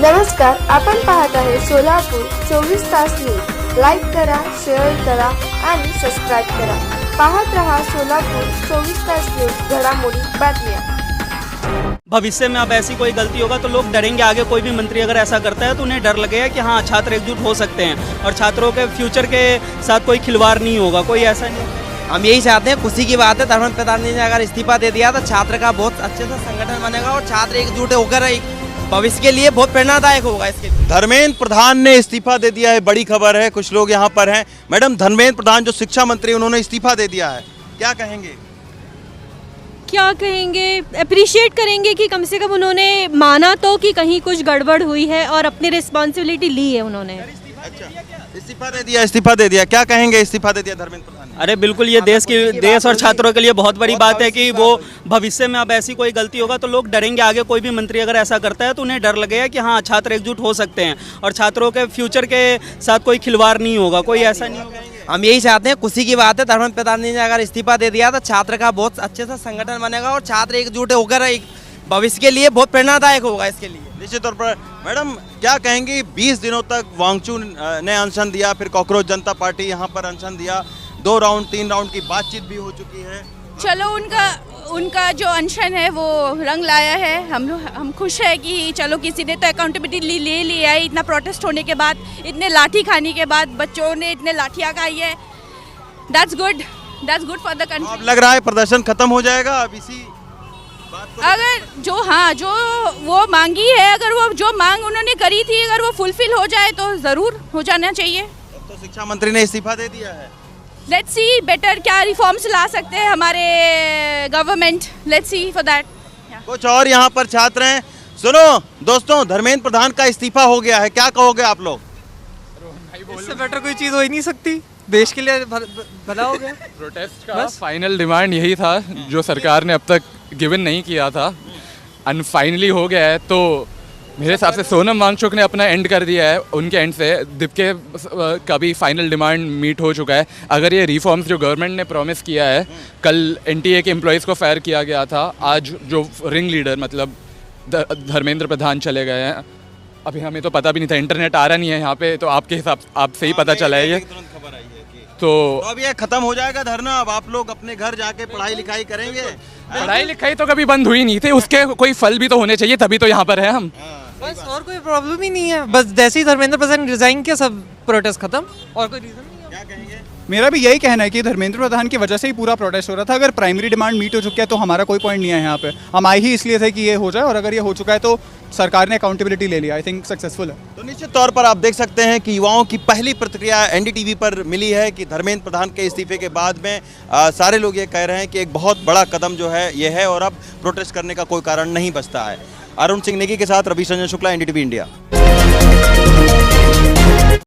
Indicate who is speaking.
Speaker 1: नमस्कार, आपण पाहत आहे सोलापूर 24 तास न्यूज। लाईक करा, शेअर करा आणि सबस्क्राईब करा। पाहत रहा सोलापूर 24 तास न्यूज, घडामोडी बातम्या।
Speaker 2: भविष्य में अब ऐसी कोई गलती होगा तो लोग डरेंगे। आगे कोई भी मंत्री अगर ऐसा करता है तो उन्हें डर लगेगा कि हाँ, छात्र एकजुट हो सकते हैं और छात्रों के फ्यूचर के साथ कोई खिलवाड़ नहीं होगा, कोई ऐसा नहीं होगा।
Speaker 3: हम यही चाहते हैं, खुशी की बात है। धर्मेंद्र प्रधान जी ने अगर इस्तीफा दे दिया तो छात्र का बहुत अच्छे से संगठन बनेगा और छात्र एकजुट होकर एक भविष्य के लिए बहुत प्रेरणादायक होगा। इसके
Speaker 4: धर्मेंद्र प्रधान ने इस्तीफा दे दिया है, बड़ी खबर है। कुछ लोग यहाँ पर हैं। मैडम, धर्मेंद्र प्रधान जो शिक्षा मंत्री, उन्होंने इस्तीफा दे दिया है, क्या कहेंगे?
Speaker 5: क्या कहेंगे, अप्रिशिएट करेंगे कि कम से कम उन्होंने माना तो कि कहीं कुछ गड़बड़ हुई है और अपनी रिस्पॉन्सिबिलिटी ली है उन्होंने।
Speaker 4: अच्छा, इस्तीफा दे दिया, क्या कहेंगे? इस्तीफा दे दिया धर्मेंद्र प्रधान ने।
Speaker 2: अरे बिल्कुल, ये देश और छात्रों के लिए बहुत बड़ी बात है कि वो भविष्य में अब ऐसी कोई गलती होगा तो लोग डरेंगे। आगे कोई भी मंत्री अगर ऐसा करता है तो उन्हें डर लगेगा कि हाँ, छात्र एकजुट हो सकते हैं और छात्रों के फ्यूचर के साथ कोई खिलवाड़ नहीं होगा, कोई ऐसा नहीं होगा।
Speaker 3: हम यही चाहते हैं, खुशी की बात है। धर्मेंद्र प्रधान जी ने अगर इस्तीफा दे दिया तो छात्र का बहुत अच्छे से संगठन बनेगा और छात्र एकजुट होकर एक भविष्य के लिए बहुत प्रेरणादायक होगा। इसके लिए
Speaker 4: निश्चित तौर पर मैडम, क्या कहेंगी? 20 दिनों तक वांगचू ने अनशन दिया, फिर कॉकरोच जनता पार्टी यहाँ पर अनशन दिया, 2 राउंड 3 राउंड की बातचीत भी हो चुकी है।
Speaker 6: चलो, उनका जो अनशन है वो रंग लाया है। हम खुश है कि चलो किसी ने तो अकाउंटेबिलिटी ले लिया है। इतना प्रोटेस्ट होने के बाद, इतने लाठी खाने के बाद, बच्चों ने इतने लाठियाँ खाई है। That's good for the country.
Speaker 4: अब लग रहा है प्रदर्शन खत्म हो जाएगा अब इसी बात को।
Speaker 6: अगर जो वो मांगी है, अगर वो जो मांग उन्होंने करी थी, अगर वो फुलफिल हो जाए तो ज़रूर हो जाना चाहिए।
Speaker 4: अब तो शिक्षा मंत्री ने इस्तीफा दे दिया है।
Speaker 6: लेट्स सी बेटर क्या रिफॉर्म्स ला सकते हैं हमारे government. Let's see for that.
Speaker 4: कुछ और यहाँ पर छात्र हैं। सुनो दोस्तों, धर्मेंद्र प्रधान का इस्तीफा हो गया है, क्या कहोगे आप लोग?
Speaker 7: इससे बेटर कोई चीज़ हो ही नहीं सकती। देश के लिए भला हो गया।
Speaker 8: प्रोटेस्ट का फाइनल डिमांड यही था जो सरकार ने अब तक गिवन नहीं किया था, फाइनली हो गया है। तो मेरे हिसाब से सोनम वांगचुक ने अपना एंड कर दिया है। उनके एंड से दीपके का भी फाइनल डिमांड मीट हो चुका है। अगर ये रिफॉर्म्स जो गवर्नमेंट ने प्रॉमिस किया है, कल एनटीए के एम्प्लॉयज़ को फायर किया गया था, आज जो रिंग लीडर मतलब धर्मेंद्र प्रधान चले गए हैं। अभी हमें तो पता भी नहीं था, इंटरनेट आ रहा नहीं है यहाँ पे, तो आपके हिसाब आपसे ही पता चला है ये। तो
Speaker 4: अब ये खत्म हो जाएगा धरना, अब आप लोग अपने घर जाके पढ़ाई लिखाई करेंगे।
Speaker 8: पढ़ाई लिखाई तो कभी बंद हुई नहीं थी, उसके कोई फल भी तो होने चाहिए, तभी तो यहाँ पर है हम।
Speaker 7: बस और कोई प्रॉब्लम ही नहीं है। बस जैसे ही धर्मेंद्र प्रधान रिजाइन किया, सब प्रोटेस्ट खत्म और कोई रीजन नहीं है।
Speaker 4: क्या कहेंगे?
Speaker 9: मेरा भी यही कहना है कि धर्मेंद्र प्रधान की वजह से ही पूरा प्रोटेस्ट हो रहा था। अगर प्राइमरी डिमांड मीट हो चुकी है तो हमारा कोई पॉइंट नहीं है यहाँ पे। हम आए ही इसलिए थे कि ये हो जाए, और अगर ये हो चुका है तो सरकार ने अकाउंटेबिलिटी ले लिया। आई थिंक सक्सेसफुल है।
Speaker 4: तो निश्चित तौर पर आप देख सकते हैं कि युवाओं की पहली प्रतिक्रिया एनडीटीवी पर मिली है कि धर्मेंद्र प्रधान के इस्तीफे के बाद में सारे लोग ये कह रहे हैं कि एक बहुत बड़ा कदम जो है ये है और अब प्रोटेस्ट करने का कोई कारण नहीं बचता है। अरुण सिंह नेगी के साथ रवि संजय शुक्ला, एनडीटीवी इंडिया।